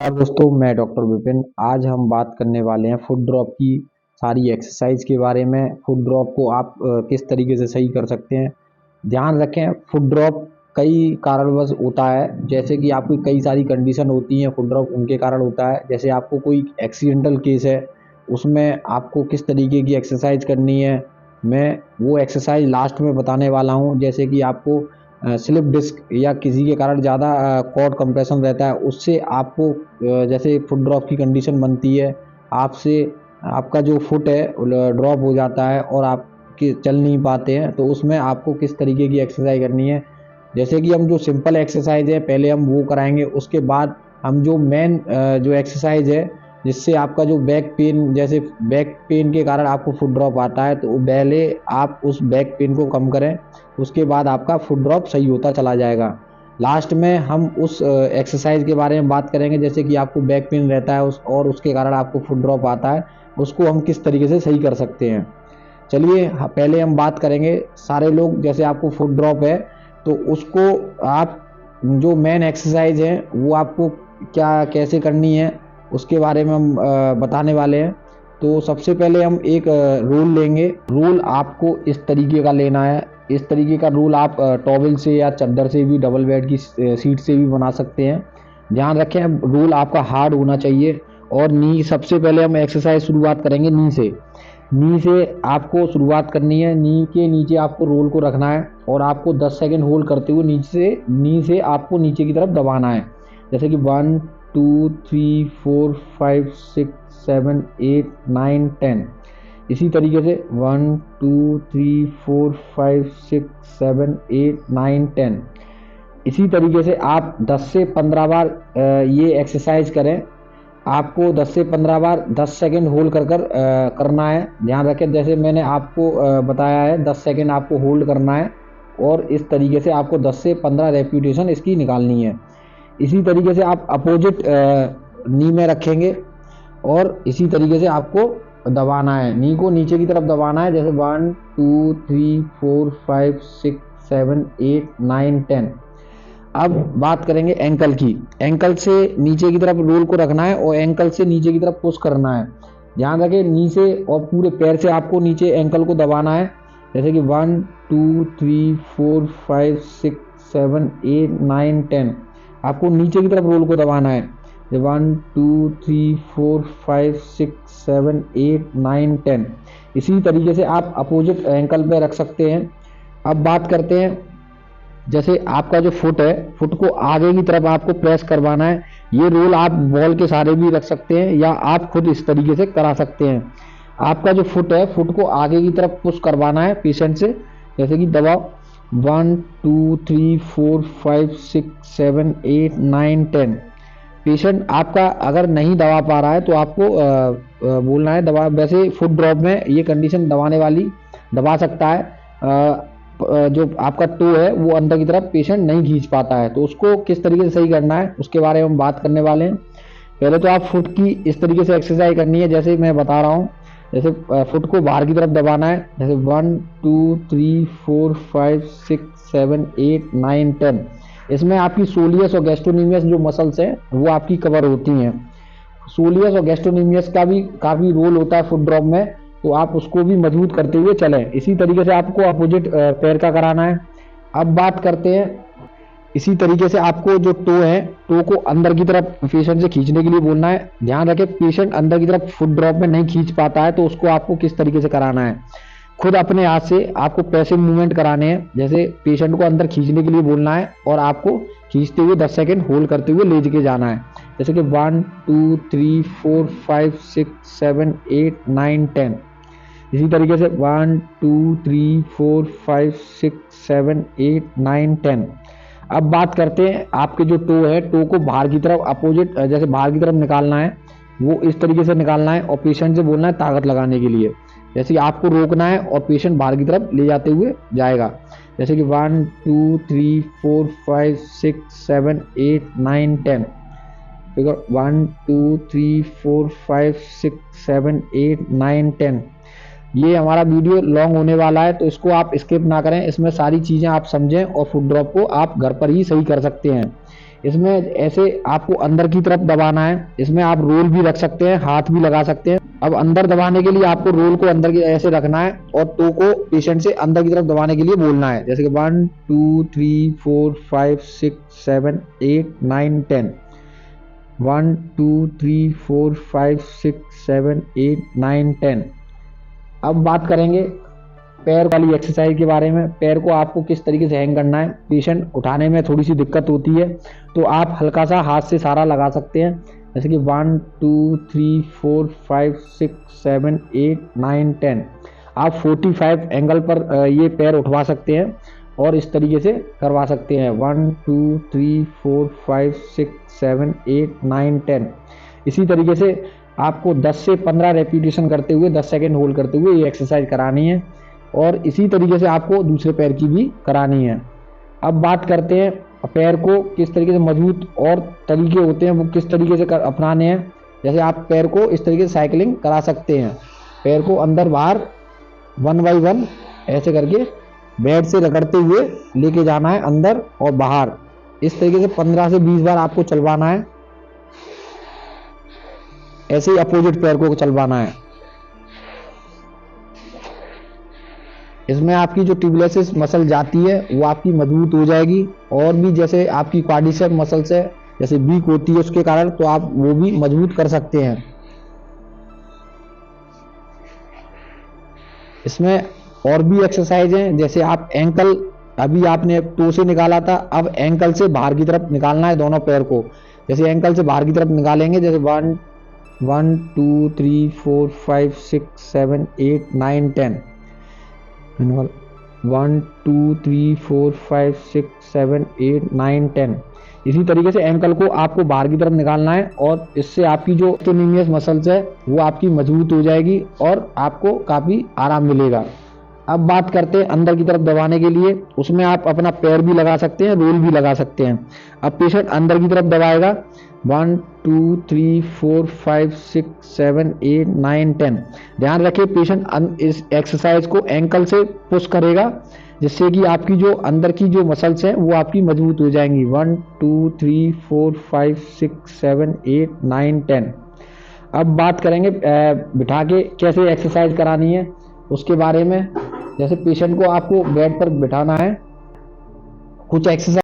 नमस्कार दोस्तों, मैं डॉक्टर विपिन। आज हम बात करने वाले हैं फुट ड्रॉप की सारी एक्सरसाइज के बारे में। फुट ड्रॉप को आप किस तरीके से सही कर सकते हैं। ध्यान रखें, फुट ड्रॉप कई कारणवश होता है। जैसे कि आपकी कई सारी कंडीशन होती हैं, फुट ड्रॉप उनके कारण होता है। जैसे आपको कोई एक्सीडेंटल केस है, उसमें आपको किस तरीके की एक्सरसाइज करनी है, मैं वो एक्सरसाइज लास्ट में बताने वाला हूँ। जैसे कि आपको स्लिप डिस्क या किसी के कारण ज़्यादा कॉर्ड कंप्रेशन रहता है, उससे आपको जैसे फुट ड्रॉप की कंडीशन बनती है, आपसे आपका जो फुट है ड्रॉप हो जाता है और आप चल नहीं पाते हैं, तो उसमें आपको किस तरीके की एक्सरसाइज करनी है। जैसे कि हम जो सिंपल एक्सरसाइज है पहले हम वो कराएंगे, उसके बाद हम जो मेन जो एक्सरसाइज है जिससे आपका जो बैक पेन, जैसे बैक पेन के कारण आपको फुट ड्रॉप आता है, तो पहले आप उस बैक पेन को कम करें, उसके बाद आपका फुट ड्रॉप सही होता चला जाएगा। लास्ट में हम उस एक्सरसाइज के बारे में बात करेंगे, जैसे कि आपको बैक पेन रहता है और उसके कारण आपको फुट ड्रॉप आता है, उसको हम किस तरीके से सही कर सकते हैं। चलिए पहले हम बात करेंगे। सारे लोग, जैसे आपको फुट ड्रॉप है तो उसको आप जो मेन एक्सरसाइज है वो आपको क्या कैसे करनी है उसके बारे में हम बताने वाले हैं। तो सबसे पहले हम एक रूल लेंगे। रूल आपको इस तरीके का लेना है। इस तरीके का रूल आप टॉवल से या चादर से भी, डबल बेड की सीट से भी बना सकते हैं। ध्यान रखें, रूल आपका हार्ड होना चाहिए। और नी सबसे पहले हम एक्सरसाइज शुरुआत करेंगे नी से। नी से आपको शुरुआत करनी है। नी के नीचे आपको रोल को रखना है और आपको 10 सेकंड होल्ड करते हुए नी से आपको नीचे की तरफ दबाना है। जैसे कि 1 2 3 4 5 6 7 8 9 10। इसी तरीके से 1 2 3 4 5 6 7 8 9 10। इसी तरीके से आप 10 से 15 बार ये एक्सरसाइज करें। आपको 10 से 15 बार 10 सेकंड होल्ड कर करना है। ध्यान रखें, जैसे मैंने आपको बताया है, 10 सेकंड आपको होल्ड करना है और इस तरीके से आपको 10 से 15 रेपिटेशन इसकी निकालनी है। इसी तरीके से आप अपोजिट नी में रखेंगे और इसी तरीके से आपको दबाना है। नी को नीचे की तरफ दबाना है, जैसे 1 2 3 4 5 6 7 8 9 10। अब बात करेंगे एंकल की। एंकल से नीचे की तरफ रोल को रखना है और एंकल से नीचे की तरफ पुश करना है। ध्यान रखें, नी से और पूरे पैर से आपको नीचे एंकल को दबाना है। जैसे कि 1 2 3 4 5 6 7 8 9 10। आपको नीचे की तरफ रोल को दबाना है। 1 2 3 4 5 6 7 8 9 10। इसी तरीके से आप अपोजिट एंकल पे रख सकते हैं। अब बात करते हैं, जैसे आपका जो फुट है, फुट को आगे की तरफ आपको प्रेस करवाना है। ये रोल आप बॉल के सहारे भी रख सकते हैं या आप खुद इस तरीके से करा सकते हैं। आपका जो फुट है, फुट को आगे की तरफ पुश करवाना है पेशेंट से। जैसे कि दबाओ 1 2 3 4 5 6 7 8 9 10। पेशेंट आपका अगर नहीं दबा पा रहा है तो आपको बोलना है दबा। वैसे फुट ड्रॉप में ये कंडीशन दबाने वाली दबा सकता है। जो आपका टो है वो अंदर की तरफ पेशेंट नहीं खींच पाता है, तो उसको किस तरीके से सही करना है उसके बारे में हम बात करने वाले हैं। पहले तो आप फुट की इस तरीके से एक्सरसाइज करनी है, जैसे मैं बता रहा हूँ। जैसे फुट को बाहर की तरफ दबाना है, जैसे 1 2 3 4 5 6 7 8 9 10। इसमें आपकी सोलियस और गैस्ट्रोनीमियस जो मसल्स हैं वो आपकी कवर होती हैं। सोलियस और गैस्ट्रोनीमियस का भी काफ़ी रोल होता है फुट ड्रॉप में, तो आप उसको भी मजबूत करते हुए चलें। इसी तरीके से आपको अपोजिट पैर का कराना है। अब बात करते हैं, इसी तरीके से आपको जो टो है, टो को अंदर की तरफ पेशेंट से खींचने के लिए बोलना है। ध्यान रखें, पेशेंट अंदर की तरफ फुट ड्रॉप में नहीं खींच पाता है, तो उसको आपको किस तरीके से कराना है। खुद अपने हाथ से आपको पैसिव मूवमेंट कराने हैं। जैसे पेशेंट को अंदर खींचने के लिए बोलना है और आपको खींचते हुए 10 सेकंड होल्ड करते हुए ले के जाना है। जैसे कि 1 2 3 4 5 6 7 8 9 10। इसी तरीके से 1 2 3 4 5 6 7 8 9 10। अब बात करते हैं, आपके जो टो है, टो को बाहर की तरफ अपोजिट, जैसे बाहर की तरफ निकालना है, वो इस तरीके से निकालना है और पेशेंट से बोलना है ताकत लगाने के लिए। जैसे कि आपको रोकना है और पेशेंट बाहर की तरफ ले जाते हुए जाएगा। जैसे कि 1 2 3 4 5 6 7 8 9 10। फिगर 1 2 3 4 5 6 7 8 9 10। ये हमारा वीडियो लॉन्ग होने वाला है, तो इसको आप स्किप ना करें। इसमें सारी चीज़ें आप समझें और फुट ड्रॉप को आप घर पर ही सही कर सकते हैं। इसमें ऐसे आपको अंदर की तरफ दबाना है। इसमें आप रोल भी रख सकते हैं, हाथ भी लगा सकते हैं। अब अंदर दबाने के लिए आपको रोल को अंदर की ऐसे रखना है और टो को पेशेंट से अंदर की तरफ दबाने के लिए बोलना है, जैसे कि 1 2 3 4 5 6 7 8 9 10। 1 2 3 4 5 6 7 8 9 10। अब बात करेंगे पैर वाली एक्सरसाइज के बारे में। पैर को आपको किस तरीके से हैंग करना है। पेशेंट उठाने में थोड़ी सी दिक्कत होती है तो आप हल्का सा हाथ से सहारा लगा सकते हैं, जैसे कि 1 2 3 4 5 6 7 8 9 10। आप 45 एंगल पर ये पैर उठवा सकते हैं और इस तरीके से करवा सकते हैं 1 2 3 4 5 6 7 8 9 10। इसी तरीके से आपको 10 से 15 रेपिटेशन करते हुए 10 सेकेंड होल्ड करते हुए ये एक्सरसाइज करानी है और इसी तरीके से आपको दूसरे पैर की भी करानी है। अब बात करते हैं पैर को किस तरीके से मजबूत और तरीके होते हैं वो किस तरीके से अपनाने हैं। जैसे आप पैर को इस तरीके से साइकिलिंग करा सकते हैं। पैर को अंदर बाहर 1 बाई 1 ऐसे करके बेड से रगड़ते हुए लेके जाना है अंदर और बाहर। इस तरीके से 15 से 20 बार आपको चलवाना है। ऐसे ही अपोजिट पैर को चलवाना है। इसमें आपकी जो ट्यूबलेसिस मसल जाती है वो आपकी मजबूत हो जाएगी और भी जैसे आपकी क्वाड्रिसेप मसल्स है जैसे वीक होती है उसके कारण, तो आप वो भी मजबूत कर सकते हैं। इसमें और भी एक्सरसाइज हैं, जैसे आप एंकल, अभी आपने टो से निकाला था, अब एंकल से बाहर की तरफ निकालना है दोनों पैर को। जैसे एंकल से बाहर की तरफ निकालेंगे, जैसे 1 2 3 4 5 6 7 8 9 10। 1 2 3 4 5 6 7 8 9 10। इसी तरीके से एंकल को आपको बाहर की तरफ निकालना है और इससे आपकी जो एस्टोनिमियस मसल्स है वो आपकी मजबूत हो जाएगी और आपको काफ़ी आराम मिलेगा। अब बात करते हैं अंदर की तरफ दबाने के लिए। उसमें आप अपना पैर भी लगा सकते हैं, रोल भी लगा सकते हैं। अब पेशेंट अंदर की तरफ दबाएगा 1 2 3 4 5 6 7 8 9 10। ध्यान रखें पेशेंट इस एक्सरसाइज को एंकल से पुश करेगा जिससे कि आपकी जो अंदर की जो मसल्स हैं वो आपकी मजबूत हो जाएंगी। 1 2 3 4 5 6 7 8 9 10। अब बात करेंगे बिठा के कैसे एक्सरसाइज करानी है उसके बारे में। जैसे पेशेंट को आपको बेड पर बिठाना है, कुछ एक्सरसाइज